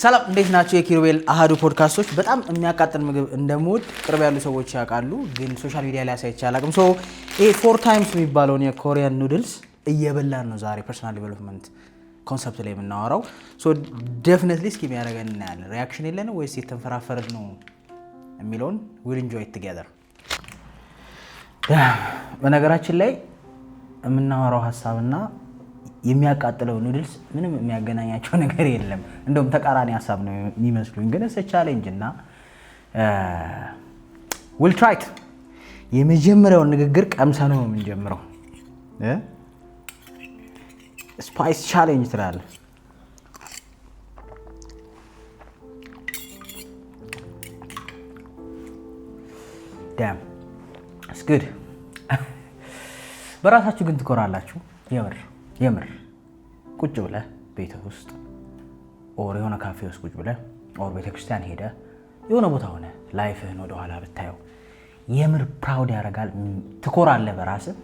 ሰላም እንዴት ናችሁ? የኪሩቤል አሃዱ ፖድካስቶች በጣም የሚያቃጥል ምግብ እንደምወድ ቅርብ ያሉ ሰዎች ያውቃሉ፣ ግን ሶሻል ሚዲያ ላይ አሳይቼ አላውቅም። ሶ ይሄ 4 ታይምስ የሚባለውን የኮሪያን ኑድልስ እየበላን ነው ዛሬ ፐርሰናል ዲቨሎፕመንት ኮንሰፕት ላይ የምናወራው። ሶ ዴፊኒትሊ እስኪ የሚያደርገን እናያለን። ሪያክሽን የለንም ወይስ የተንፈራፈርን ነው የሚለውን ዊል ኢንጆይ ኢት ቱጌዘር። በነገራችን ላይ የምናወራው ሀሳብና የሚያቃጥለው ኑድልስ ምንም የሚያገናኛቸው ነገር የለም። እንደውም ተቃራኒ ሀሳብ ነው የሚመስሉኝ፣ ግን እስ ቻሌንጅ እና ዊል ትራይ ኢት። የመጀመሪያውን ንግግር ቀምሰነው ነው የምንጀምረው። ስፓይስ ቻሌንጅ ትላለህ። ዳም ኢትስ ጉድ። በራሳችሁ ግን ትኮራላችሁ። የምር ቁጭ ብለህ ቤት ውስጥ ኦር የሆነ ካፌ ውስጥ ቁጭ ብለህ ኦር ቤተክርስቲያን ሄደ የሆነ ቦታ ሆነ ላይፍህን ወደኋላ ብታየው የምር ፕራውድ ያደርጋል። ትኮራለህ በራስህ።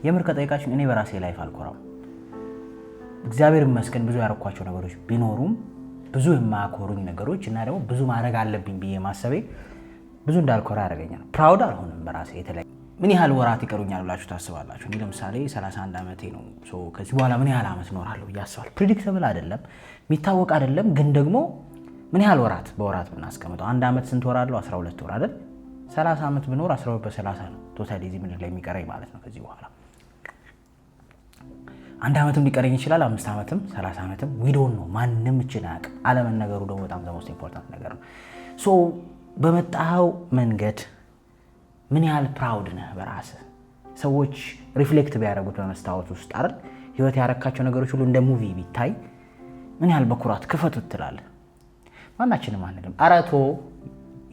የምር ከጠይቃችሁ እኔ በራሴ ላይፍ አልኮራም። እግዚአብሔር ይመስገን ብዙ ያረኳቸው ነገሮች ቢኖሩም ብዙ የማያኮሩኝ ነገሮች እና ደግሞ ብዙ ማድረግ አለብኝ ብዬ ማሰቤ ብዙ እንዳልኮራ ያደርገኛል። ፕራውድ አልሆንም በራሴ። የተለያየ ምን ያህል ወራት ይቀሩኛል ብላችሁ ታስባላችሁ? እኔ ለምሳሌ 31 ዓመቴ ነው። ከዚህ በኋላ ምን ያህል ዓመት እኖራለሁ ብዬ አስባለሁ። ፕሪዲክተብል አይደለም፣ የሚታወቅ አይደለም። ግን ደግሞ ምን ያህል ወራት በወራት ብናስቀምጠው አንድ ዓመት ስንት ወር አለው? 12 ወር አይደል? 30 ዓመት ብኖር 12 በ30 ነው ቶታሊ እዚህ ምድር ላይ የሚቀረኝ ማለት ነው። ከዚህ በኋላ አንድ ዓመትም ሊቀረኝ ይችላል፣ 5 ዓመትም 30 ዓመትም ዊዶን ነው። ማንም እችን አያውቅም። አለመነገሩ ደግሞ በጣም ዘሞስት ኢምፖርታንት ነገር ነው። ሶ በመጣኸው መንገድ ምን ያህል ፕራውድ ነህ በራስህ? ሰዎች ሪፍሌክት ቢያደርጉት በመስታወት ውስጥ አይደል ህይወት ያረካቸው ነገሮች ሁሉ እንደ ሙቪ ቢታይ ምን ያህል በኩራት ክፈቱት ትላለህ? ማናችንም አንልም። አረቶ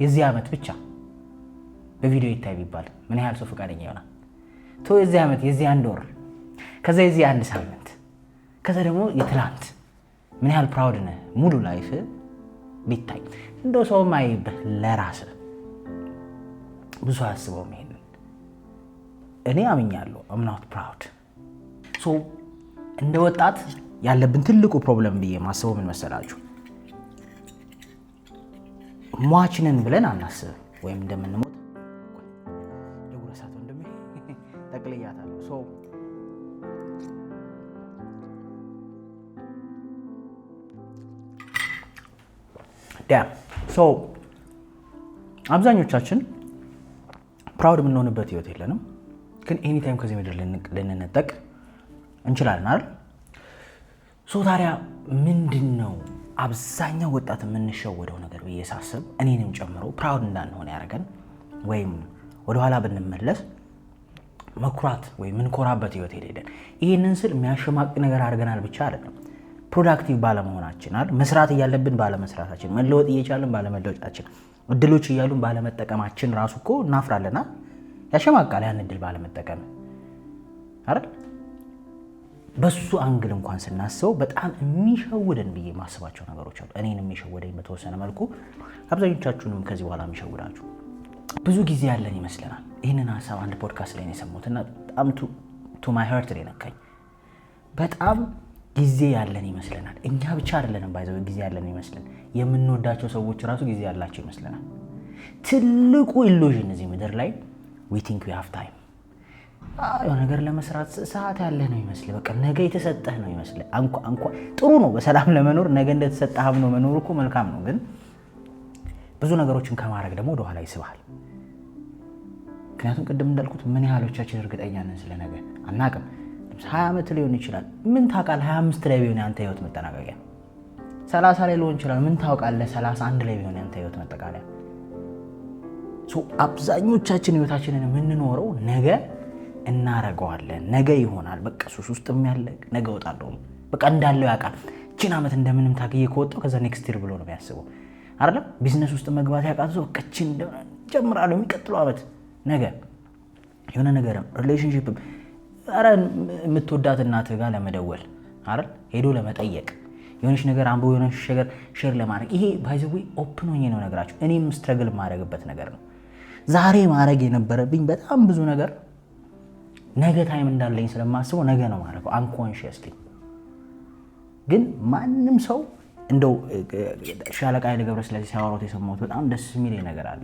የዚህ ዓመት ብቻ በቪዲዮ ይታይ ቢባል ምን ያህል ሰው ፈቃደኛ ይሆናል? የዚህ ዓመት የዚህ አንድ ወር ከዛ የዚህ አንድ ሳምንት ከዛ ደግሞ የትላንት ምን ያህል ፕራውድ ነህ ሙሉ ላይፍ ቢታይ እንደው ሰው ማይብህ ለራስህ ብዙ አስበው ይሄንን እኔ አምኛለሁ። I'm not proud። ሶ እንደ ወጣት ያለብን ትልቁ ፕሮብለም ብዬ ማስበው ምን መሰላችሁ? ሟችንን ብለን አናስብ ወይም እንደምንሞት ለጉረሳት እንደም ተቅልያታለሁ። ሶ አብዛኞቻችን ፕራውድ የምንሆንበት ህይወት የለንም፣ ግን ኤኒ ታይም ከዚህ ምድር ልንነጠቅ እንችላለን አይደል? ታዲያ ምንድን ነው አብዛኛው ወጣት የምንሸወደው ነገር ብዬ ሳስብ እኔንም ጨምሮ ፕራውድ እንዳንሆን ያደረገን ወይም ወደኋላ ብንመለስ መኩራት ወይም ምንኮራበት ህይወት የሌለን። ይህንን ስል የሚያሸማቅ ነገር አድርገናል ብቻ አይደለም፣ ፕሮዳክቲቭ ባለመሆናችን አይደል? መስራት እያለብን ባለመስራታችን፣ መለወጥ እየቻልን ባለመለወጣችን፣ እድሎች እያሉን ባለመጠቀማችን ራሱ እኮ እናፍራለና ያሸማቃል። ያን እድል ባለመጠቀም አይደል? በሱ አንግል እንኳን ስናስበው በጣም የሚሸውደን ብዬ ማስባቸው ነገሮች አሉ። እኔንም የሚሸውደኝ በተወሰነ መልኩ አብዛኞቻችሁንም ከዚህ በኋላ የሚሸውዳችሁ ብዙ ጊዜ ያለን ይመስለናል። ይህንን ሀሳብ አንድ ፖድካስት ላይ ነው የሰማሁትና በጣም ቱ ማይ ሀርት ላይ ነካኝ። በጣም ጊዜ ያለን ይመስለናል። እኛ ብቻ አይደለንም ባይዘው ጊዜ ያለን ይመስለን፣ የምንወዳቸው ሰዎች ራሱ ጊዜ ያላቸው ይመስለናል። ትልቁ ኢሉዥን እዚህ ምድር ላይ we think we have time። የሆነ ነገር ለመስራት ሰዓት ያለህ ነው ይመስል፣ በቃ ነገ የተሰጠህ ነው ይመስል። አንኳ ጥሩ ነው በሰላም ለመኖር ነገ እንደተሰጠህ ነው መኖር እኮ መልካም ነው። ግን ብዙ ነገሮችን ከማድረግ ደግሞ ወደ ኋላ ይስባል። ምክንያቱም ቅድም እንዳልኩት ምን ያህሎቻችን እርግጠኛ ነን ስለ ነገ አናውቅም። 20 ዓመት ሊሆን ይችላል፣ ምን ታውቃለህ? 25 ላይ ቢሆን ያንተ ህይወት መጠናቀቂያ 30 ላይ ሊሆን ይችላል፣ ምን ታውቃለህ? 31 ላይ ቢሆን ያንተ ህይወት መጠቃለያ። አብዛኞቻችን ህይወታችንን የምንኖረው ነገ እናረገዋለን፣ ነገ ይሆናል፣ በቃ ሱስ ውስጥም ያለ ነገ እወጣለሁ በቃ እንዳለው ያውቃል። እቺን ዓመት እንደምንም ታግዬ ከወጣሁ ከዛ ኔክስት ይር ብሎ ነው የሚያስበው አይደለም? ቢዝነስ ውስጥ መግባት ያውቃል ሰው፣ በቃ እቺን ጀምራለሁ የሚቀጥለው ዓመት ነገ የሆነ ነገርም ሪሌሽንሺፕም አረ የምትወዳት እናትህ ጋር ለመደወል አይደል? ሄዶ ለመጠየቅ የሆነች ነገር አንቦ የሆነች ነገር ሼር ለማድረግ ይሄ ባይዘው ኦፕን ሆኜ ነው ነገራችሁ። እኔም ስትረግል ማድረግበት ነገር ነው። ዛሬ ማድረግ የነበረብኝ በጣም ብዙ ነገር ነገ ታይም እንዳለኝ ስለማስበው ነገ ነው ማድረገው አንኮንሺየስሊ። ግን ማንም ሰው እንደው ሻለቃ ኃይለ ገብረስላሴ ሲያወሩት የሰማሁት በጣም ደስ የሚል ነገር አለ።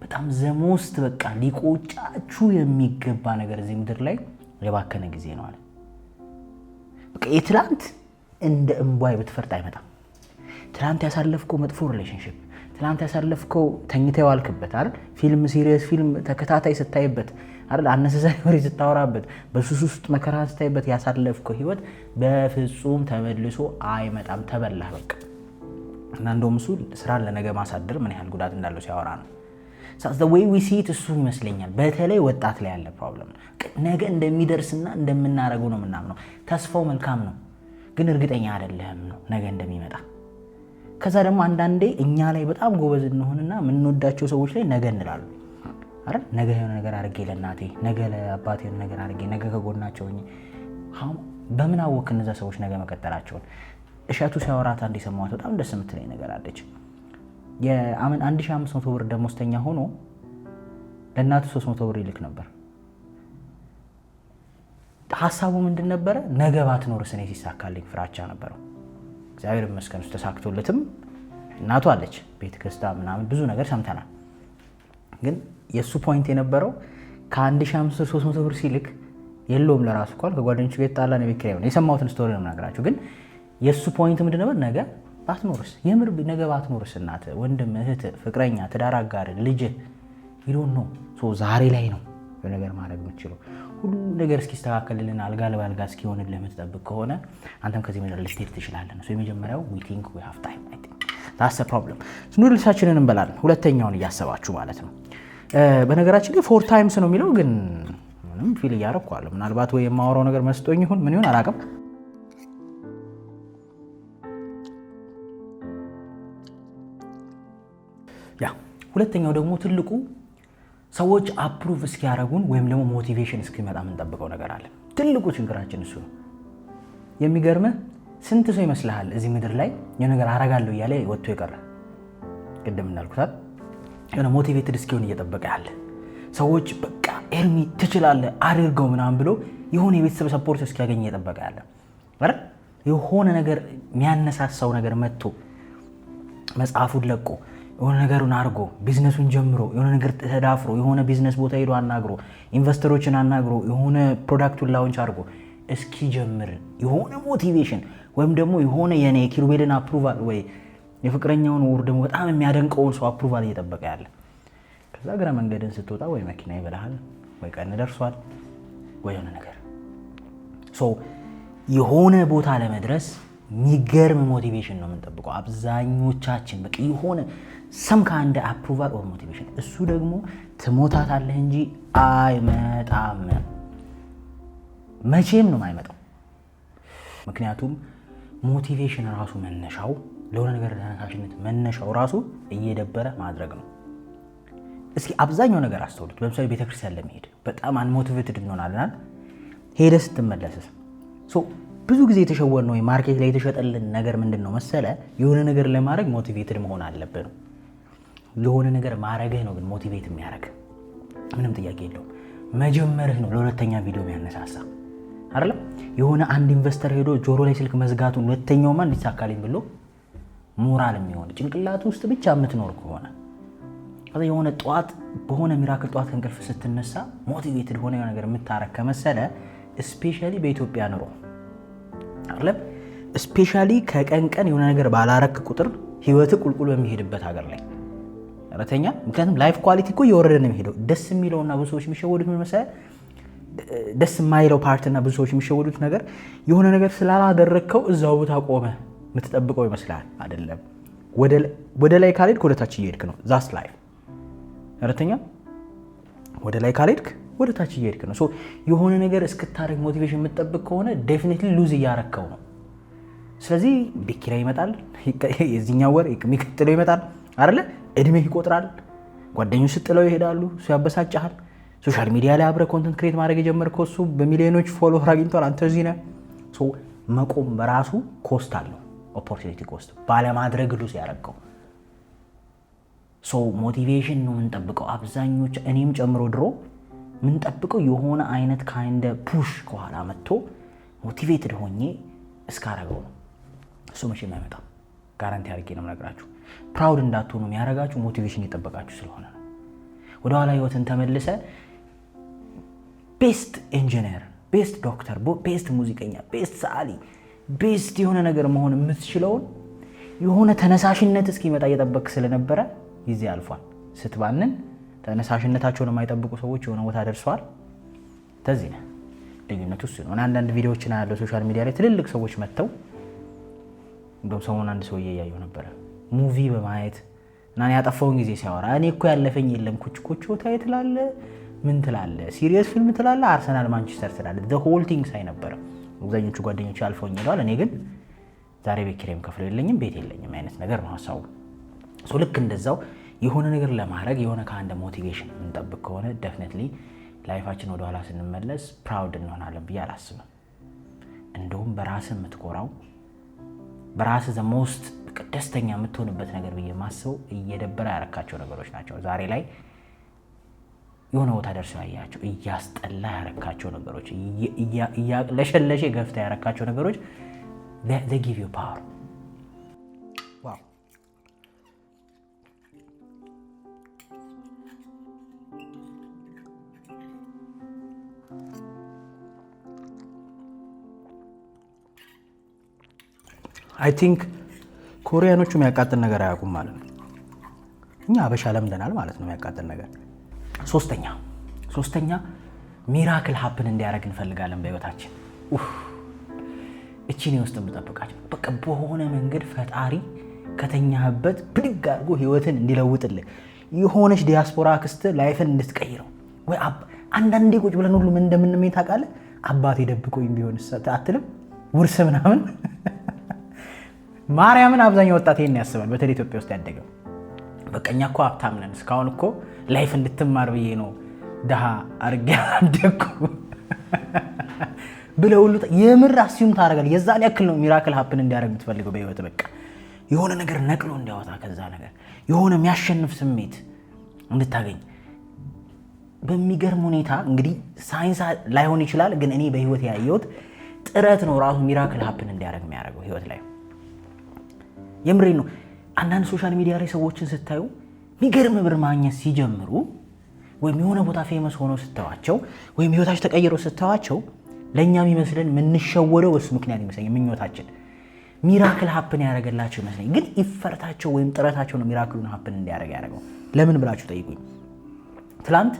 በጣም ዘሞስት በቃ ሊቆጫችሁ የሚገባ ነገር እዚህ ምድር ላይ የባከነ ጊዜ ነው አለ። በቃ የትላንት እንደ እንቧይ ብትፈርጥ አይመጣም። ትላንት ያሳለፍከው መጥፎ ሪሌሽንሺፕ፣ ትላንት ያሳለፍከው ተኝተህ የዋልክበት አይደል፣ ፊልም ሲሪየስ ፊልም ተከታታይ ስታይበት አይደል፣ አነሳሳሪ ወሬ ስታወራበት፣ በሱስ ውስጥ መከራ ስታይበት ያሳለፍከው ህይወት በፍጹም ተመልሶ አይመጣም። ተበላህ በቃ። እና እንደውም እሱ ስራን ለነገ ማሳደር ምን ያህል ጉዳት እንዳለው ሲያወራ ነው። the way we see it እሱ ይመስለኛል በተለይ ወጣት ላይ ያለ ፕሮብለም ነው። ነገ እንደሚደርስና እንደምናረገው ነው የምናምነው። ተስፋው መልካም ነው ግን እርግጠኛ አይደለም ነው ነገ እንደሚመጣ። ከዛ ደግሞ አንዳንዴ እኛ ላይ በጣም ጎበዝ እንሆንና የምንወዳቸው ሰዎች ላይ ነገ እንላለን አይደል? ነገ የሆነ ነገር አድርጌ ለእናቴ፣ ነገ ለአባቴ የሆነ ነገር አድርጌ፣ ነገ ከጎናቸው ሆኜ። በምን አወክ እነዛ ሰዎች ነገ መቀጠላቸውን? እሸቱ ሲያወራት አንድ የሰማሁት በጣም ደስ የምትለኝ ነገር አለች። የአመን 1500 ብር ደሞዝተኛ ሆኖ ለእናቱ 300 ብር ይልክ ነበር። ሐሳቡ ምንድን ነበረ? ነገ ባትኖርስ እኔ ሲሳካልኝ ፍራቻ ነበረው። እግዚአብሔር ይመስገን እሱ ተሳክቶለትም እናቱ አለች ቤት ገዝታ ምናምን ብዙ ነገር ሰምተናል። ግን የእሱ ፖይንት የነበረው ከ1500 300 ብር ሲልክ የለውም ለራሱ እኮ ከጓደኞቹ ጋር የተጣላን የቤት ኪራይ ነው። የሰማሁትን ስቶሪ ነው የምናገራችሁ። ግን የእሱ ፖይንት ምንድን ነበር? ነገ ባትኖርስ፣ የምር ነገ ባትኖርስ እናት፣ ወንድም፣ እህት፣ ፍቅረኛ፣ ትዳር አጋር፣ ልጅ ይዶን ነው ዛሬ ላይ ነው ነገር ማድረግ የምትችለው። ሁሉ ነገር እስኪስተካከልልን አልጋ ለባልጋ እስኪሆንልህ የምትጠብቅ ከሆነ አንተም ከዚህ ምድር ልትሄድ ትችላለህ። የመጀመሪያው we think we have time I think that's the problem። ኑድልሳችንን እንበላለን። ሁለተኛውን እያሰባችሁ ማለት ነው። በነገራችን ግን 4 times ነው የሚለው ግን ምንም ፊል እያደረኩ አለ። ምናልባት ወይ የማወራው ነገር መስጦኝ ይሁን ምን ይሁን አላውቅም። ሁለተኛው ደግሞ ትልቁ ሰዎች አፕሩቭ እስኪያረጉን ወይም ደግሞ ሞቲቬሽን እስኪመጣ የምንጠብቀው ነገር አለ። ትልቁ ችግራችን እሱ ነው። የሚገርምህ ስንት ሰው ይመስልሃል እዚህ ምድር ላይ የነገር አረጋለሁ እያለ ወጥቶ የቀረ? ቅድም እንዳልኩት የሆነ ሞቲቬትድ እስኪሆን እየጠበቀ ያለ ሰዎች በቃ ኤርሚ ትችላለህ አድርገው ምናምን ብሎ የሆነ የቤተሰብ ሰፖርት እስኪያገኝ እየጠበቀ ያለ አይደል? የሆነ ነገር የሚያነሳሳው ነገር መጥቶ መጽሐፉን ለቆ የሆነ ነገሩን አድርጎ ቢዝነሱን ጀምሮ የሆነ ነገር ተዳፍሮ የሆነ ቢዝነስ ቦታ ሄዶ አናግሮ ኢንቨስተሮችን አናግሮ የሆነ ፕሮዳክቱን ላውንች አድርጎ እስኪ ጀምር የሆነ ሞቲቬሽን ወይም ደግሞ የሆነ የኔ ኪሩቤልን አፕሩቫል ወይ የፍቅረኛውን ወር ደግሞ በጣም የሚያደንቀውን ሰው አፕሩቫል እየጠበቀ ያለ። ከዛ ግራ መንገድን ስትወጣ ወይ መኪና ይበላሃል ወይ ቀን ደርሷል ወይ የሆነ ነገር የሆነ ቦታ ለመድረስ የሚገርም ሞቲቬሽን ነው የምንጠብቀው አብዛኞቻችን። በቃ የሆነ ሰም ካንደ አፕሩቫል ኦር ሞቲቬሽን። እሱ ደግሞ ትሞታታለህ እንጂ አይመጣም። መቼም ነው የማይመጣው። ምክንያቱም ሞቲቬሽን ራሱ መነሻው ለሆነ ነገር ተነሳሽነት መነሻው ራሱ እየደበረ ማድረግ ነው። እስኪ አብዛኛው ነገር አስተውሉት። ለምሳሌ ቤተክርስቲያን ለመሄድ በጣም አንሞቲቬትድ እንሆናለን። ሄደህ ስትመለስ ብዙ ጊዜ የተሸወድነው ወይ ማርኬት ላይ የተሸጠልን ነገር ምንድነው መሰለ? የሆነ ነገር ለማድረግ ሞቲቬትድ መሆን አለብህ ነው። የሆነ ነገር ማድረግህ ነው ግን ሞቲቬት የሚያደርግ ምንም ጥያቄ የለውም። መጀመርህ ነው ለሁለተኛ ቪዲዮ የሚያነሳሳ አይደለም። የሆነ አንድ ኢንቨስተር ሄዶ ጆሮ ላይ ስልክ መዝጋቱን ሁለተኛውማ እንዲሳካልኝ ብሎ ሞራል የሚሆን ጭንቅላት ውስጥ ብቻ የምትኖር ከሆነ የሆነ ጠዋት በሆነ ሚራክል ጠዋት ከእንቅልፍ ስትነሳ ሞቲቬትድ ሆነ የሆነ ነገር የምታረግ ከመሰለ ስፔሻሊ በኢትዮጵያ ኑሮ አይደለም ስፔሻሊ ከቀን ቀን የሆነ ነገር ባላረክ ቁጥር ህይወት ቁልቁል በሚሄድበት ሀገር ላይ አራተኛ። ምክንያቱም ላይፍ ኳሊቲ እኮ እየወረደ ነው የሚሄደው። ደስ የሚለውና ብዙ ሰዎች የሚሸወዱት ምን መሰለህ? ደስ የማይለው ፓርትና ብዙ ሰዎች የሚሸወዱት ነገር የሆነ ነገር ስላላደረከው እዛው ቦታ ቆመ የምትጠብቀው ይመስላል። አይደለም። ወደ ላይ ካልሄድክ ወደ ታች እየሄድክ ነው። ዛስ ላይፍ አራተኛ። ወደ ላይ ካልሄድክ ወደ ታች እየሄድክ ነው። የሆነ ነገር እስክታረግ ሞቲቬሽን የምትጠብቅ ከሆነ ዴፊኒትሊ ሉዝ እያረከው ነው። ስለዚህ ቤት ኪራይ ይመጣል፣ የዚህኛው ወር የሚቀጥለው ይመጣል አይደለ? እድሜህ ይቆጥራል፣ ጓደኞች ስጥለው ይሄዳሉ፣ እሱ ያበሳጫሃል። ሶሻል ሚዲያ ላይ አብረህ ኮንተንት ክሬት ማድረግ የጀመርከው እሱ በሚሊዮኖች ፎሎወር አግኝቷል፣ አንተ እዚህ ነህ። መቆም በራሱ ኮስት አለው፣ ኦፖርቹኒቲ ኮስት ባለማድረግ ሉዝ ያረከው። ሞቲቬሽን ነው የምንጠብቀው አብዛኞች፣ እኔም ጨምሮ ድሮ ምንጠብቀው የሆነ አይነት ካይንደ ፑሽ ከኋላ መጥቶ ሞቲቬትድ ሆኜ እስካረገው ነው። እሱ መቼም አይመጣም። ጋራንቲ አድርጌ ነው የምነግራችሁ። ፕራውድ እንዳትሆኑ የሚያደርጋችሁ ሞቲቬሽን እየጠበቃችሁ ስለሆነ ነው። ወደኋላ ህይወትን ተመልሰ ቤስት ኢንጂነር፣ ቤስት ዶክተር፣ ቤስት ሙዚቀኛ፣ ቤስት ሰዓሊ፣ ቤስት የሆነ ነገር መሆን የምትችለውን የሆነ ተነሳሽነት እስኪመጣ እየጠበቅ ስለነበረ ጊዜ አልፏል። ስትባንን ተነሳሽነታቸውን የማይጠብቁ ሰዎች የሆነ ቦታ ደርሰዋል። ተዚህ ነው ልዩነቱ እሱ ነው። አንዳንድ ቪዲዮዎችን ያለው ሶሻል ሚዲያ ላይ ትልልቅ ሰዎች መጥተው እንደውም ሰሞኑን አንድ ሰውዬ እያየሁ ነበረ ሙቪ በማየት እና ያጠፋውን ጊዜ ሲያወራ እኔ እኮ ያለፈኝ የለም ኩች ታይ ትላለ፣ ምን ትላለ፣ ሲሪየስ ፊልም ትላለ፣ አርሰናል ማንቸስተር ትላለ፣ ዘ ሆል ቲንግ ሳይ ነበረ። አብዛኞቹ ጓደኞች አልፈውኝ ይላል። እኔ ግን ዛሬ ቤት ኪራይም ከፍሎ የለኝም ቤት የለኝም አይነት ነገር ነው ሀሳቡ። ልክ እንደዛው የሆነ ነገር ለማድረግ የሆነ ከአንድ ሞቲቬሽን እንጠብቅ ከሆነ ዴፊኒትሊ ላይፋችን ወደ ኋላ ስንመለስ ፕራውድ እንሆናለን ብዬ አላስብም። እንደውም በራስህ የምትኮራው በራስህ ዘ ሞስት ደስተኛ የምትሆንበት ነገር ብዬ ማስበው እየደበረ ያረካቸው ነገሮች ናቸው። ዛሬ ላይ የሆነ ቦታ ደርሰው ያያቸው እያስጠላ ያረካቸው ነገሮች፣ እያቅለሸለሸ ገፍታ ያረካቸው ነገሮች they give you power. wow I think ኮሪያኖቹ የሚያቃጥል ነገር አያውቁም ማለት ነው። እኛ አበሻ ለምደናል ማለት ነው የሚያቃጥል ነገር። ሶስተኛ ሚራክል ሀፕን እንዲያደርግ እንፈልጋለን በህይወታችን። እቺ ነው ውስጥ የምጠብቃቸው። በቃ በሆነ መንገድ ፈጣሪ ከተኛህበት ብድግ አድርጎ ህይወትን እንዲለውጥልህ የሆነች ዲያስፖራ ክስት ላይፍን እንድትቀይረው ወይ አንዳንዴ ቁጭ ብለን ሁሉ ምን እንደምንመኝ ታውቃለህ? አባቴ ደብቆኝ ቢሆን አትልም? ውርስ ምናምን ማርያምን አብዛኛው ወጣት ይሄን ያስባል። በተለይ ኢትዮጵያ ውስጥ ያደገው በቀኛ እኮ ሀብታም ነን እስካሁን እኮ ላይፍ እንድትማር ብዬ ነው ደሃ አርጌ አደኩ ብለው ሁሉ የምር አስዩም ታደርጋለህ። የዛን ያክል ነው ሚራክል ሀፕን እንዲያደርግ የምትፈልገው በህይወት። በቃ የሆነ ነገር ነቅሎ እንዲያወጣ ከዛ ነገር የሆነ የሚያሸንፍ ስሜት እንድታገኝ በሚገርም ሁኔታ እንግዲህ ሳይንስ ላይሆን ይችላል፣ ግን እኔ በህይወት ያየሁት ጥረት ነው ራሱ ሚራክል ሀፕን እንዲያደርግ የሚያደርገው ህይወት ላይ። የምሬ ነው። አንዳንድ ሶሻል ሚዲያ ላይ ሰዎችን ስታዩ ሚገርም ብር ማግኘት ሲጀምሩ ወይም የሆነ ቦታ ፌመስ ሆነው ስታዋቸው ወይም ህይወታቸው ተቀይሮ ስታዋቸው ለኛ የሚመስለን የምንሸወደው በሱ ምክንያት ይመስለኝ ምኞታችን ሚራክል ሀፕን ያደረገላቸው ይመስለኝ። ግን ይፈርታቸው ወይም ጥረታቸው ነው ሚራክሉን ሀፕን እንዲያደርግ ያደረገው። ለምን ብላችሁ ጠይቁኝ። ትላንት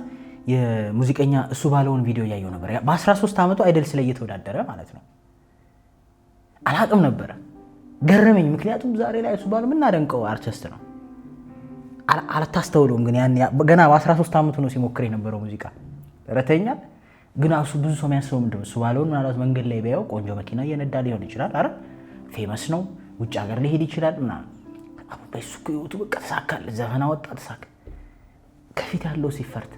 የሙዚቀኛ እሱ ባለውን ቪዲዮ እያየሁ ነበር። በ13 ዓመቱ አይደል ስለ እየተወዳደረ ማለት ነው። አላቅም ነበረ፣ ገረመኝ። ምክንያቱም ዛሬ ላይ እሱ ባለው የምናደንቀው አርቲስት ነው። አልታስተውለውም፣ ግን ያን ገና በ13 ዓመቱ ነው ሲሞክር የነበረው ሙዚቃ ረተኛል። ግን እሱ ብዙ ሰው የሚያስበው ምንድን ነው? እሱ ባለውን ምናልባት መንገድ ላይ ቢያየው ቆንጆ መኪና እየነዳ ሊሆን ይችላል። አረ ፌመስ ነው፣ ውጭ ሀገር ሊሄድ ይችላል ምናምን። በሱ ህይወቱ በቃ ተሳካል፣ ዘፈን አወጣ፣ ተሳካ። ከፊት ያለው ሲፈርት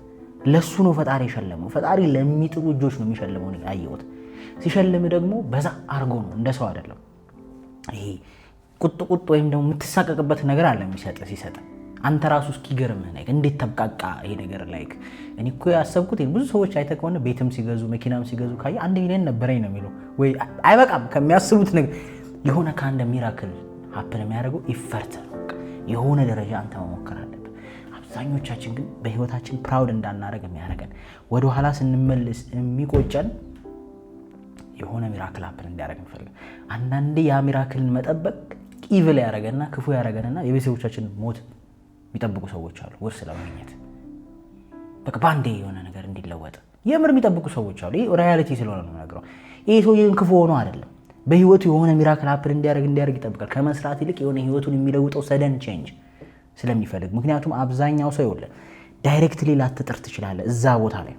ለሱ ነው ፈጣሪ የሸለመው። ፈጣሪ ለሚጥሩ እጆች ነው የሚሸልመው። ነው ያየሁት። ሲሸልም ደግሞ በዛ አርጎ ነው፣ እንደ ሰው አይደለም። ይሄ ቁጥ ወይም ደግሞ የምትሳቀቅበት ነገር አለ ሲሰጥ አንተ ራሱ እስኪገርምህ ነው እንዴት ተብቃቃ ይሄ ነገር ላይክ እኔ እኮ ያሰብኩት ብዙ ሰዎች አይተህ ከሆነ ቤትም ሲገዙ መኪናም ሲገዙ ካየ 1 ሚሊዮን ነበረኝ ነው የሚለው። ወይ አይበቃም ከሚያስቡት ነገር የሆነ ከአንድ ሚራክል ሀፕን የሚያደርገው ይፈርት ነው። የሆነ ደረጃ አንተ መሞከር አለብህ። አብዛኞቻችን ግን በህይወታችን ፕራውድ እንዳናደርግ የሚያደርገን ወደ ኋላ ስንመለስ የሚቆጨን የሆነ ሚራክል ሀፕን እንዲያደርግ እንፈልግ። አንዳንዴ ያ ሚራክልን መጠበቅ ኢቪል ያደርገና ክፉ ያደርገንና የቤተሰቦቻችን ሞት የሚጠብቁ ሰዎች አሉ። ውርስ ለማግኘት በቃ ባንዴ የሆነ ነገር እንዲለወጥ የምር የሚጠብቁ ሰዎች አሉ። ይሄ ሪያሊቲ ስለሆነ ነው የምነግረው። ይሄ ሰውዬን ክፉ ሆኖ አይደለም፣ በህይወቱ የሆነ ሚራክል ሀፕን እንዲያደርግ ይጠብቃል። ከመስራት ይልቅ የሆነ ህይወቱን የሚለውጠው ሰደን ቼንጅ ስለሚፈልግ። ምክንያቱም አብዛኛው ሰው ይወለ ዳይሬክትሊ ላትጥር ትችላለህ እዛ ቦታ ላይ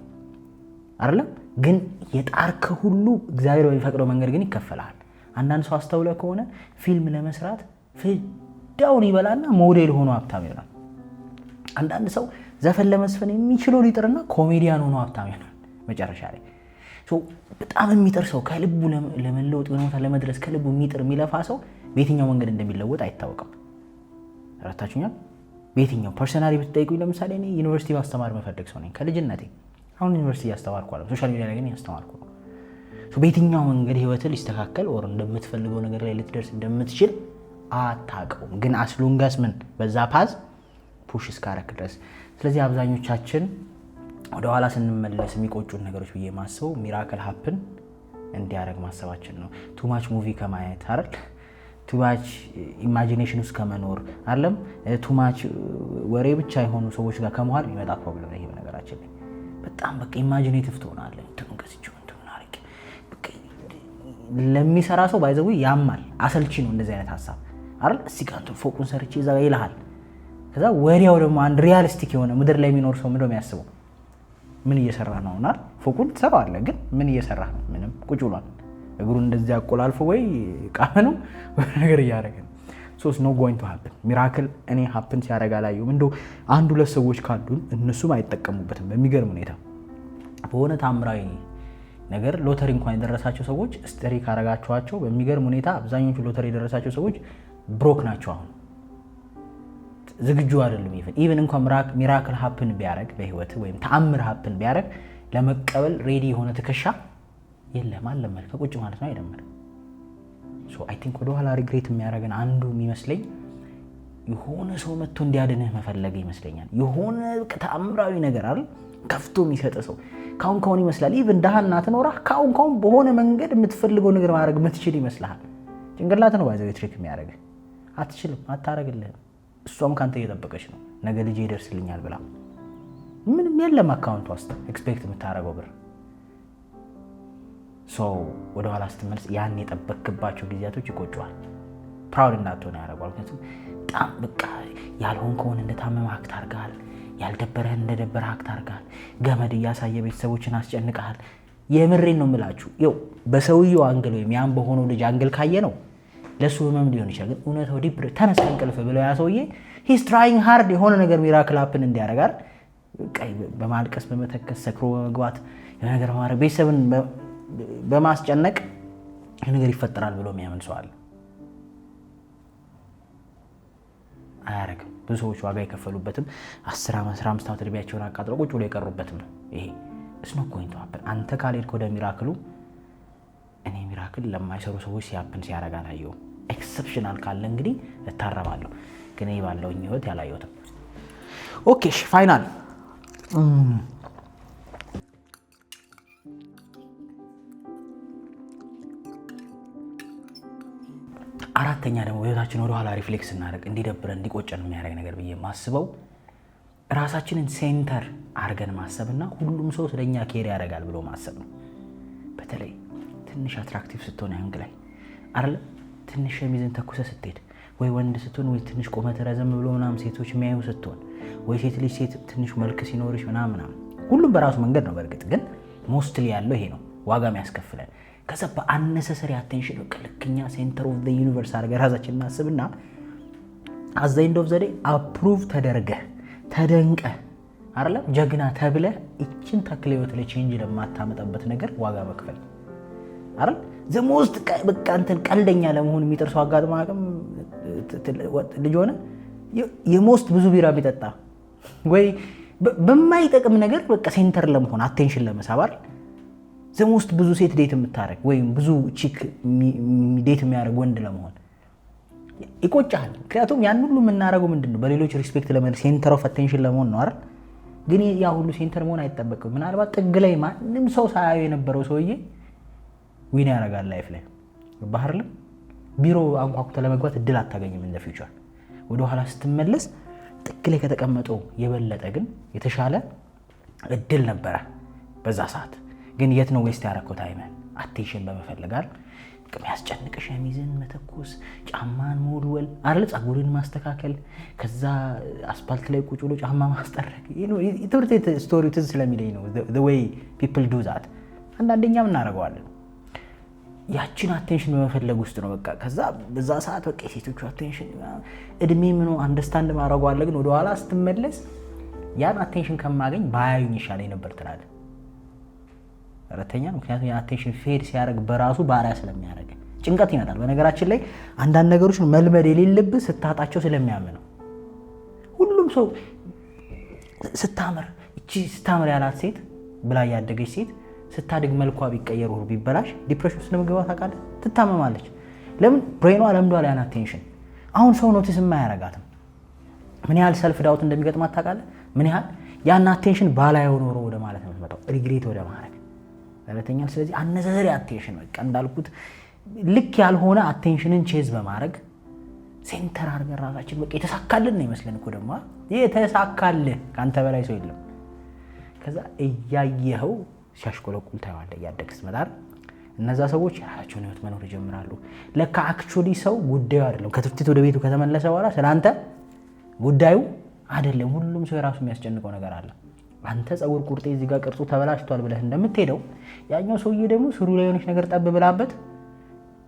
አይደለም፣ ግን የጣርክ ሁሉ እግዚአብሔር በሚፈቅደው መንገድ ግን ይከፈላል። አንዳንድ ሰው አስተውለ ከሆነ ፊልም ለመስራት ፍዳውን ይበላና ሞዴል ሆኖ ሀብታም ይሆናል። አንዳንድ ሰው ዘፈን ለመስፈን የሚችለው ሊጥርና ኮሜዲያን ሆኖ ሀብታም ይሆናል መጨረሻ ላይ። በጣም የሚጥር ሰው ከልቡ ለመለወጥ ቦታ ለመድረስ ከልቡ የሚጥር የሚለፋ ሰው በየትኛው መንገድ እንደሚለወጥ አይታወቅም። ረታችሁኛል። በየትኛው ፐርሰናሊ ብትጠይቁኝ ለምሳሌ እኔ ዩኒቨርሲቲ ማስተማር መፈለግ ሰው ነኝ ከልጅነቴ። አሁን ዩኒቨርሲቲ እያስተማርኩ አለ፣ ሶሻል ሚዲያ ላይ ግን እያስተማርኩ ነው። በየትኛው መንገድ ህይወትህ ሊስተካከል ወር እንደምትፈልገው ነገር ላይ ልትደርስ እንደምትችል አታውቀውም። ግን አስሎንጋስ ምን በዛ ፓዝ ፑሽ እስካረክ ድረስ። ስለዚህ አብዛኞቻችን ወደ ኋላ ስንመለስ የሚቆጩን ነገሮች ብዬ ማስበው ሚራክል ሀፕን እንዲያደርግ ማሰባችን ነው። ቱማች ሙቪ ከማየት አይደል፣ ቱማች ኢማጂኔሽን ውስጥ ከመኖር አይደለም፣ ቱማች ወሬ ብቻ የሆኑ ሰዎች ጋር ከመዋል የሚመጣ ፕሮብሌም ነው ይሄ። በነገራችን ላይ በጣም በቃ ኢማጂኔቲቭ ትሆናለህ። እንትኑን ከስቼው እንትኑን አርቄ በቃ ለሚሰራ ሰው ባይዘው ያማል፣ አሰልቺ ነው እንደዚህ አይነት ሀሳብ አይደል። እስኪ ጋር ፎቁን ሰርቼ እዛ ጋር ይልሃል። ከዛ ወዲያው ደግሞ አንድ ሪያሊስቲክ የሆነ ምድር ላይ የሚኖር ሰው ምንድነው የሚያስበው? ምን እየሰራ ነው እና ፎቁን ትሰራዋለህ፣ ግን ምን እየሰራ ነው? ምንም ቁጭ ብሏል። እግሩን እንደዚህ አቆላልፎ ወይ ቃመ ነው ነገር እያደረገ ነው። ሶስ ኖ ጎይንግ ቱ ሃፕን ሚራክል። እኔ ሃፕን ሲያደርግ አላየሁም። እንደው አንድ ሁለት ሰዎች ካሉን እነሱም አይጠቀሙበትም በሚገርም ሁኔታ። በሆነ ታምራዊ ነገር ሎተሪ እንኳን የደረሳቸው ሰዎች ስተሪ ካረጋቸዋቸው በሚገርም ሁኔታ አብዛኞቹ ሎተሪ የደረሳቸው ሰዎች ብሮክ ናቸው። አሁን ዝግጁ አይደሉም። ኢቨን እንኳን ሚራክል ሃፕን ቢያደርግ በህይወት ወይም ተአምር ሃፕን ቢያደርግ ለመቀበል ሬዲ የሆነ ትከሻ የለም። አለመልከ ቁጭ ማለት ነው አይደለም። ሶ አይ ቲንክ ወደ ኋላ ሪግሬት የሚያደርገን አንዱ የሚመስለኝ የሆነ ሰው መጥቶ እንዲያድንህ መፈለግ ይመስለኛል። የሆነ ተአምራዊ ነገር አይደል ከፍቶ የሚሰጥ ሰው ካሁን ይመስላል። ኢቭን ደሃና ትኖራ ካሁን በሆነ መንገድ የምትፈልገው ነገር ማድረግ የምትችል ይመስልሃል። ጭንቅላት ነው ባይዘው ትሪክ የሚያደርግ። አትችልም፣ አታረግልህም። እሷም ካንተ እየጠበቀች ነው ነገ ልጅ ይደርስልኛል ብላ። ምንም የለም አካውንት ውስጥ ኤክስፔክት የምታደርገው ብር። ሶ ወደ ኋላ ስትመለስ ያን የጠበቅባቸው ጊዜያቶች ይቆጫዋል። ፕራውድ እንዳትሆን ያደርጋል። ምክንያቱም በጣም በቃ ያልሆንከውን እንደታመመ አክት አድርገሃል። ያልደበረህን እንደደበረ አክት አድርገሃል። ገመድ እያሳየ ቤተሰቦችን አስጨንቀሃል። የምሬን ነው የምላችሁ። ይኸው በሰውየው አንግል ወይም ያን በሆነው ልጅ አንግል ካየ ነው ለሱ ህመም ሊሆን ይችላል። ግን እውነታው ዲፕ ተነስ እንቅልፍ ብለው ያ ሰውዬ ሂስ ትራይንግ ሃርድ የሆነ ነገር ሚራክል ሃፕን እንዲያደርጋል። በማልቀስ በመተከስ ሰክሮ በመግባት ነገር ማድረግ ቤተሰብን በማስጨነቅ ነገር ይፈጠራል ብሎ የሚያምን ሰው አለ። አያረግም። ብዙ ሰዎች ዋጋ የከፈሉበትም 10 ዓመት 15 ዓመት እድሜያቸውን አቃጥለው ቁጭ ብሎ የቀሩበትም ነው ይሄ። እስ ነው ጎይንግ ቱ ሃፕን። አንተ ካልሄድክ ወደ ሚራክሉ እኔ ሚራክል ለማይሰሩ ሰዎች ሲያፕን ሲያረጋ አላየሁም። ኤክሰፕሽናል ካለ እንግዲህ እታረማለሁ፣ ግን ይሄ ባለው ህይወት ያላየሁትም። ኦኬ እሺ ፋይናል አራተኛ ደግሞ በህይወታችን ወደ ኋላ ሪፍሌክስ እናደርግ እንዲደብረን እንዲቆጨን የሚያደርግ ነገር ብዬ ማስበው ራሳችንን ሴንተር አድርገን ማሰብና ሁሉም ሰው ስለኛ ኬር ያደርጋል ብሎ ማሰብ ነው። በተለይ ትንሽ አትራክቲቭ ስትሆን ያንግ ላይ አይደል ትንሽ ሸሚዝን ተኩሰ ስትሄድ ወይ ወንድ ስትሆን ወይ ትንሽ ቁመት ረዘም ብሎ ምናምን ሴቶች የሚያዩ ስትሆን ወይ ሴት ልጅ ትንሽ መልክ ሲኖርሽ ምናምን ሁሉም በራሱ መንገድ ነው። በእርግጥ ግን ሞስትሊ ያለው ይሄ ነው ዋጋ የሚያስከፍለን። ከዛ በአነሰሰሪ አቴንሽን ልክኛ ሴንተር ኦፍ ዘ ዩኒቨርስ አድርገህ ራሳችንን እናስብና አት ዘ ኤንድ ኦፍ ዘ ዴይ አፕሩቭ ተደርገህ ተደንቀህ አይደለም ጀግና ተብለህ እቺን ተክለ ህይወት ላይ ቼንጅ ለማታመጣበት ነገር ዋጋ መክፈል አይደል ዘ ሞስት በቃ እንትን ቀልደኛ ለመሆን የሚጠርሰው አጋጥሞ አቅም ልጅ ሆነ የሞስት ብዙ ቢራ ቢጠጣ ወይ በማይጠቅም ነገር በቃ ሴንተር ለመሆን አቴንሽን ለመሳብ አይደል ዘ ሞስት ብዙ ሴት ዴት የምታረግ ወይም ብዙ ቺክ ዴት የሚያደርግ ወንድ ለመሆን ይቆጫል። ምክንያቱም ያን ሁሉ የምናደርገው ምንድነው በሌሎች ሪስፔክት ለመሆን ሴንተር ኦፍ አቴንሽን ለመሆን ነው አይደል። ግን ያ ሁሉ ሴንተር መሆን አይጠበቅም። ምናልባት ጥግ ላይ ማንም ሰው ሳያዩ የነበረው ሰውዬ ዊን ያደርጋል ላይፍ ላይ ባህርልም ቢሮ አንኳኩተ ለመግባት እድል አታገኝም። እንደ ፊውቸር ወደ ኋላ ስትመለስ ጥግ ላይ ከተቀመጠው የበለጠ ግን የተሻለ እድል ነበረ በዛ ሰዓት። ግን የት ነው ዌስት ያደረከው ታይምን? አቴንሽን በመፈለጋል የሚያስጨንቅ ሸሚዝን መተኮስ፣ ጫማን መወልወል አይደል ፀጉርን ማስተካከል፣ ከዛ አስፓልት ላይ ቁጭ ብሎ ጫማ ማስጠረግ። ትምህርት ቤት ስቶሪው ትዝ ስለሚለኝ ነው the way people do that። አንዳንደኛም እናደርገዋለን ያቺን አቴንሽን በመፈለግ ውስጥ ነው በቃ። ከዛ በዛ ሰዓት በቃ የሴቶቹ አቴንሽን እድሜ ምኑ አንደርስታንድ ማድረጉ አለ። ግን ወደ ኋላ ስትመለስ ያን አቴንሽን ከማገኝ ባያዩኝ ይሻለኝ ነበር ትላለህ። አራተኛ ምክንያቱም የአቴንሽን ፌድ ሲያደርግ በራሱ ባሪያ ስለሚያደርግ ጭንቀት ይመጣል። በነገራችን ላይ አንዳንድ ነገሮችን መልመድ የሌለብህ ስታጣቸው ስለሚያምን ነው። ሁሉም ሰው ስታምር ያላት ሴት ብላ ያደገች ሴት ስታድግ መልኳ ቢቀየር ወር ቢበላሽ ዲፕሬሽን ውስጥ ለመግባት ታውቃለህ፣ ትታመማለች። ለምን? ብሬኗ ለምዷል ያን አቴንሽን። አሁን ሰው ኖቲስ የማያረጋትም ምን ያህል ሰልፍ ዳውት እንደሚገጥማት ታውቃለህ? ምን ያህል ያን አቴንሽን ባላየው ኖሮ ወደ ማለት ነው የምትመጣው፣ ሪግሬት ወደ ማድረግ ለተኛል። ስለዚህ አነዛዘሪ አቴንሽን በቃ እንዳልኩት ልክ ያልሆነ አቴንሽንን ቼዝ በማድረግ ሴንተር አድርገን ራሳችን በቃ የተሳካልን ነው ይመስለን እኮ ደግሞ የተሳካልህ ካንተ በላይ ሰው የለም። ከዛ እያየኸው ሲያሽቆለቁል ታየዋለህ እያደግህ ስትመጣ። እነዛ ሰዎች የራሳቸውን ህይወት መኖር ይጀምራሉ። ለካ አክቹሊ ሰው ጉዳዩ አይደለም። ከትፍትት ወደ ቤቱ ከተመለሰ በኋላ ስለአንተ ጉዳዩ አይደለም። ሁሉም ሰው የራሱ የሚያስጨንቀው ነገር አለ። አንተ ጸጉር ቁርጤ እዚህ ጋር ቅርጹ ተበላሽቷል ብለህ እንደምትሄደው ያኛው ሰውዬ ደግሞ ስሩ ላይ የሆነች ነገር ጠብ ብላበት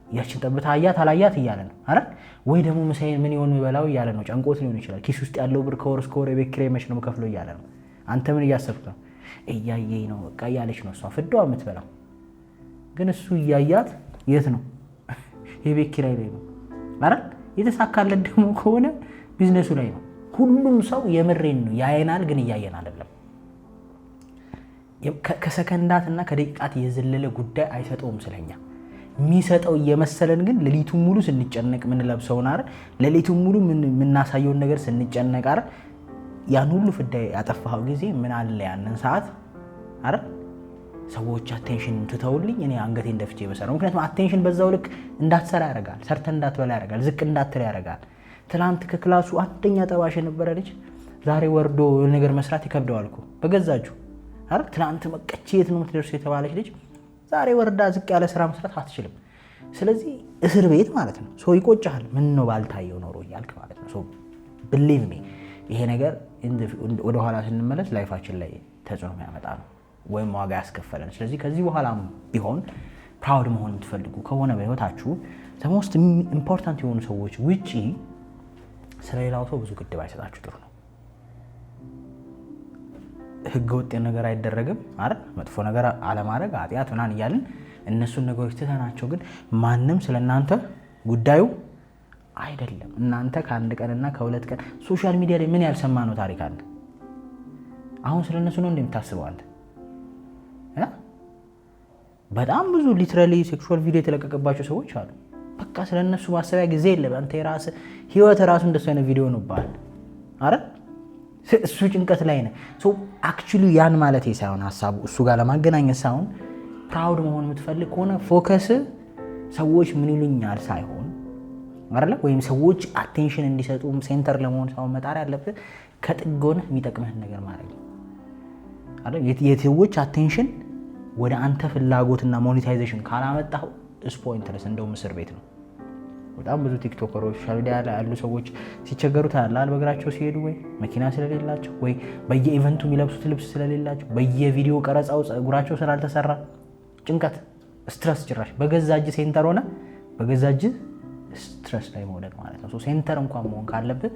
ያችን ጠብታ አያት አላያት እያለ ነው አይደል? ወይ ደግሞ ምሳዬን ምን ይሆን የሚበላው እያለ ነው። ጨንቆት ሊሆን ይችላል። ኪስ ውስጥ ያለው ብር ከወር እስከ ወር የቤት ኪራይ መች ነው የምከፍለው እያለ ነው። አንተ ምን እያሰብክ ነው? እያየኝ ነው በቃ እያለች ነው እሷ ፍዳዋ የምትበላው። ግን እሱ እያያት የት ነው? የቤት ኪራይ ላይ ነው አይደል? የተሳካለት ደግሞ ከሆነ ቢዝነሱ ላይ ነው። ሁሉም ሰው የምሬን ነው ያየናል፣ ግን እያየን አይደለም። ከሰከንዳትና ከደቂቃት የዘለለ ጉዳይ አይሰጠውም ስለኛ የሚሰጠው እየመሰለን ግን ሌሊቱን ሙሉ ስንጨነቅ ምን ለብሰውን አይደል? ሌሊቱን ሙሉ የምናሳየውን ነገር ስንጨነቅ አይደል? ያን ሁሉ ፍዳ ያጠፋው ጊዜ ምን አለ ያንን ሰዓት አይደል? ሰዎች አቴንሽን ትተውልኝ እኔ አንገቴን ደፍቼ በሰራው። ምክንያቱም አቴንሽን በዛው ልክ እንዳትሰራ ያደርጋል፣ ሰርተ እንዳትበላ ያደርጋል፣ ዝቅ እንዳትል ያደርጋል። ትላንት ከክላሱ አንደኛ ጠባሽ የነበረ ልጅ ዛሬ ወርዶ ነገር መስራት ይከብደዋል እኮ በገዛችሁ አይደል? ትላንት መቀቼ የት ነው የምትደርሰው የተባለች ልጅ ዛሬ ወርዳ ዝቅ ያለ ስራ መስራት አትችልም። ስለዚህ እስር ቤት ማለት ነው። ሰው ይቆጫል፣ ምን ነው ባልታየው ኖሮ እያልክ ማለት ነው። ሰው ብሊቭ ሚ ይሄ ነገር ወደ ኋላ ስንመለስ ላይፋችን ላይ ተጽዕኖ ያመጣ ነው ወይም ዋጋ ያስከፈለን። ስለዚህ ከዚህ በኋላም ቢሆን ፕራውድ መሆን የምትፈልጉ ከሆነ በህይወታችሁ ሞስት ኢምፖርታንት የሆኑ ሰዎች ውጪ ስለሌላው ሰው ብዙ ግድብ አይሰጣችሁ ጥሩ ነው። ህገ ወጥ ነገር አይደረግም አይደል? መጥፎ ነገር አለማድረግ ኃጢአት ምናምን እያልን እነሱን ነገሮች ትተናቸው ግን ማንም ስለናንተ ጉዳዩ አይደለም። እናንተ ከአንድ ቀንና ከሁለት ቀን ሶሻል ሚዲያ ላይ ምን ያልሰማነው ታሪክ አለ? አሁን ስለነሱ ነው እንደምታስበው አንተ? በጣም ብዙ ሊትራሊ ሴክሹዋል ቪዲዮ የተለቀቀባቸው ሰዎች አሉ። በቃ ስለነሱ ማሰቢያ ጊዜ የለም። አንተ የራስ ህይወት ራሱ እንደሱ አይነት ቪዲዮ ነው ባል አይደል? እሱ ጭንቀት ላይ ነው። ሶ አክቹሊ ያን ማለት ሳይሆን ሐሳቡ እሱ ጋር ለማገናኘት ሳይሆን ፕራውድ መሆን የምትፈልግ ከሆነ ፎከስ ሰዎች ምን ይሉኛል ሳይሆን አይደል? ወይም ሰዎች አቴንሽን እንዲሰጡ ሴንተር ለመሆን ሳይሆን መጣር ያለብህ ከጥጎነ የሚጠቅምህን ነገር ማድረግ አይደል? የሰዎች አቴንሽን ወደ አንተ ፍላጎትና ሞኔታይዜሽን ካላመጣው ስፖይንትለስ እንደውም እስር ቤት ነው። በጣም ብዙ ቲክቶከሮች ሶሻል ሚዲያ ላይ ያሉ ሰዎች ሲቸገሩ ታያለህ። በእግራቸው ሲሄዱ ወይ መኪና ስለሌላቸው ወይ በየኢቨንቱ የሚለብሱት ልብስ ስለሌላቸው በየቪዲዮ ቀረጻው ጸጉራቸው ስላልተሰራ ጭንቀት፣ ስትረስ ጭራሽ በገዛ እጅ ሴንተር ሆነ በገዛ እጅ ስትረስ ላይ መውደቅ ማለት ነው። ሴንተር እንኳን መሆን ካለብህ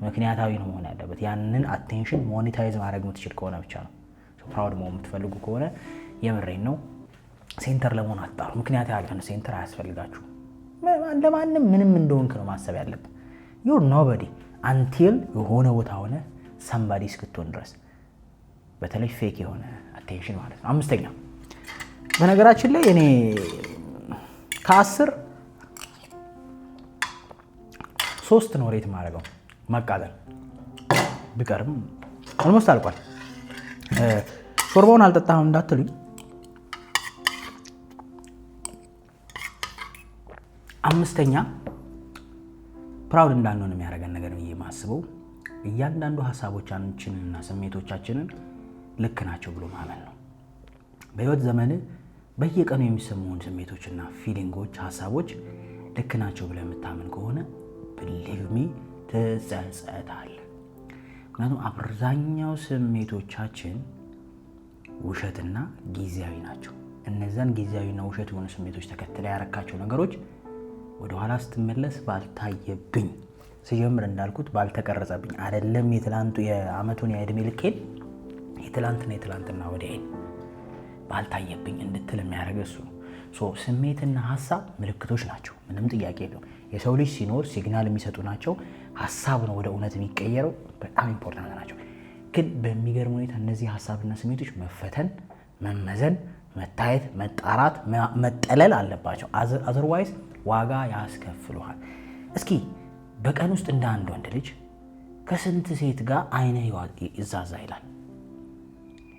ምክንያታዊ ነው መሆን ያለበት። ያንን አቴንሽን ሞኔታይዝ ማድረግ የምትችል ከሆነ ብቻ ነው። ፕራውድ መሆን የምትፈልጉ ከሆነ የምሬን ነው ሴንተር ለመሆን አጣሩ። ምክንያት ያልሆነ ሴንተር አያስፈልጋችሁ። ለማንም ምንም እንደሆንክ ነው ማሰብ ያለብህ። ዩር ኖበዲ አንቲል የሆነ ቦታ ሆነ ሰምባዲ እስክትሆን ድረስ። በተለይ ፌክ የሆነ አቴንሽን ማለት ነው። አምስተኛ በነገራችን ላይ እኔ ከ10 3 ነው ሬት ማድረገው። መቃጠል ቢቀርም ኦልሞስት አልቋል። ሾርባውን አልጠጣም እንዳትሉኝ። አምስተኛ ፕራውድ እንዳንሆን የሚያደርገን ነገር ብዬ የማስበው እያንዳንዱ ሀሳቦቻችንና ስሜቶቻችንን ልክ ናቸው ብሎ ማመን ነው። በህይወት ዘመን በየቀኑ የሚሰሙን ስሜቶችና ፊሊንጎች፣ ሀሳቦች ልክ ናቸው ብለህ የምታምን ከሆነ believe me ትጸጸታለህ። ምክንያቱም አብዛኛው ስሜቶቻችን ውሸትና ጊዜያዊ ናቸው። እነዛን ጊዜያዊና ውሸት የሆኑ ስሜቶች ተከትለ ያረካቸው ነገሮች ወደ ኋላ ስትመለስ ባልታየብኝ ሲጀምር እንዳልኩት ባልተቀረጸብኝ አይደለም የትላንቱ የአመቱን የእድሜ ልኬን የትላንትና ወዲያዬን ባልታየብኝ እንድትል የሚያደርግ እሱ ነው። ስሜትና ሀሳብ ምልክቶች ናቸው፣ ምንም ጥያቄ የለውም። የሰው ልጅ ሲኖር ሲግናል የሚሰጡ ናቸው። ሀሳብ ነው ወደ እውነት የሚቀየረው። በጣም ኢምፖርታንት ናቸው። ግን በሚገርም ሁኔታ እነዚህ ሀሳብና ስሜቶች መፈተን፣ መመዘን፣ መታየት፣ መጣራት፣ መጠለል አለባቸው። አዘርዋይዝ ዋጋ ያስከፍሉሃል። እስኪ በቀን ውስጥ እንደ አንድ ወንድ ልጅ ከስንት ሴት ጋር አይነ ይዛዛ ይላል።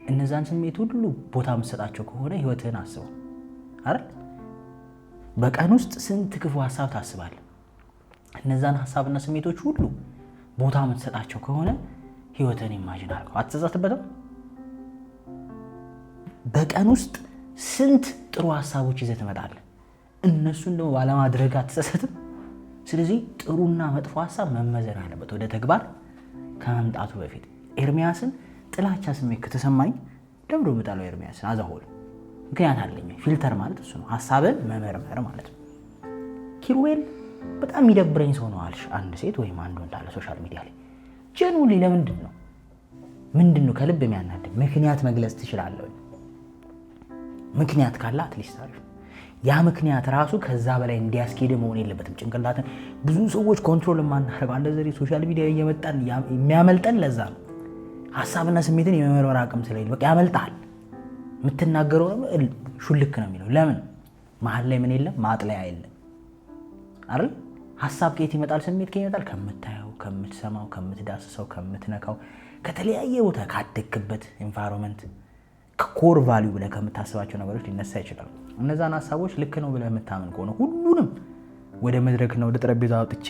እነዛን ስሜት ሁሉ ቦታ የምትሰጣቸው ከሆነ ህይወትህን አስበው አይደል? በቀን ውስጥ ስንት ክፉ ሀሳብ ታስባለህ? እነዛን ሀሳብና ስሜቶች ሁሉ ቦታ የምትሰጣቸው ከሆነ ህይወትህን ኢማጂን አድርገው። አትጸጸትበትም? በቀን ውስጥ ስንት ጥሩ ሀሳቦች ይዘህ ትመጣለህ? እነሱን ደግሞ ባለማድረግ አትጸጸትም? ስለዚህ ጥሩና መጥፎ ሀሳብ መመዘን አለበት ወደ ተግባር ከመምጣቱ በፊት። ኤርሚያስን ጥላቻ ስሜት ከተሰማኝ ደብሮ ምጣለው ኤርሚያስን አዛሆል ምክንያት አለኝ። ፊልተር ማለት እሱ ነው፣ ሀሳብን መመርመር ማለት ነው። ኪሩቤል በጣም የሚደብረኝ ሰው ነው አልሽ አንድ ሴት ወይም አንድ ወንድ አለ ሶሻል ሚዲያ ላይ ጀኑሊ ለምንድን ነው ምንድነው ከልብ የሚያናድድ ምክንያት መግለጽ ትችላለህ? ምክንያት ካለ አትሊስት አሪፍ። ያ ምክንያት ራሱ ከዛ በላይ እንዲያስኬድ መሆን የለበትም። ጭንቅላትን ብዙ ሰዎች ኮንትሮል የማናደርገው እንደዚህ ሶሻል ሚዲያ እየመጣን የሚያመልጠን ለዛ ነው። ሀሳብና ስሜትን የመመርመር አቅም ስለሌለ በቃ ያመልጣል። የምትናገረው ሹልክ ነው የሚለው። ለምን መሀል ላይ ምን የለም? ማጥለያ የለም አይደል? ሀሳብ ከየት ይመጣል? ስሜት ከየት ይመጣል? ከምታየው፣ ከምትሰማው፣ ከምትዳስሰው፣ ከምትነካው፣ ከተለያየ ቦታ ካደግክበት ኤንቫይሮንመንት ከኮር ቫልዩ ብለህ ከምታስባቸው ነገሮች ሊነሳ ይችላል። እነዛን ሀሳቦች ልክ ነው ብለህ የምታምን ከሆነ ሁሉንም ወደ መድረክና ወደ ጠረጴዛ አውጥቼ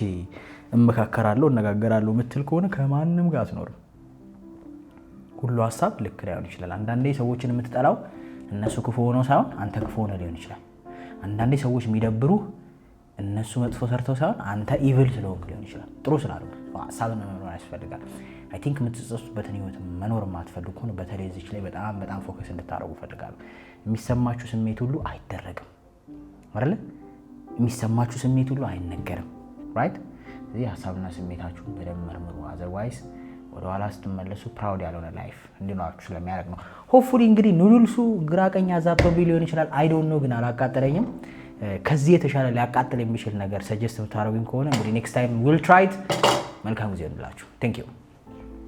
እመካከራለሁ፣ እነጋገራለሁ የምትል ከሆነ ከማንም ጋር አትኖርም። ሁሉ ሀሳብ ልክ ላይሆን ይችላል። አንዳንዴ ሰዎችን የምትጠላው እነሱ ክፉ ሆነው ሳይሆን አንተ ክፉ ሆነህ ሊሆን ይችላል። አንዳንዴ ሰዎች የሚደብሩህ እነሱ መጥፎ ሰርተው ሳይሆን አንተ ኢቪል ስለሆንክ ሊሆን ይችላል። ጥሩ ስላልሆንክ ሀሳብን መኖር ያስፈልጋል። አይ ቲንክ የምትጸጸቱበትን ህይወት መኖር የማትፈልጉ ከሆነ በተለይ እዚች ላይ በጣም ፎከስ እንድታደርጉ እፈልጋለሁ። የሚሰማችሁ ስሜት ሁሉ አይደረግም አይደለ? የሚሰማችሁ ስሜት ሁሉ አይነገርም። ራይት? ስለዚህ ሀሳብና ስሜታችሁን በደንብ መርምሩ። አዘርዋይስ ወደኋላ ስትመለሱ ፕራውድ ያልሆነ ላይፍ እንዲኖራችሁ ስለሚያደርግ ነው። ሆፕፉሊ እንግዲህ ኑዱልሱ ግራ ቀኝ አዛብቶብኝ ሊሆን ይችላል። አይ ዶንት ኖ ግን አላቃጠለኝም። ከዚህ የተሻለ ሊያቃጥል የሚችል ነገር ሰጀስት ብታደርጉኝ ከሆነ እንግዲህ ኔክስት ታይም ዊል ትራይ ኢት። መልካም ጊዜ ይሁንላችሁ። ቴንክ ዩ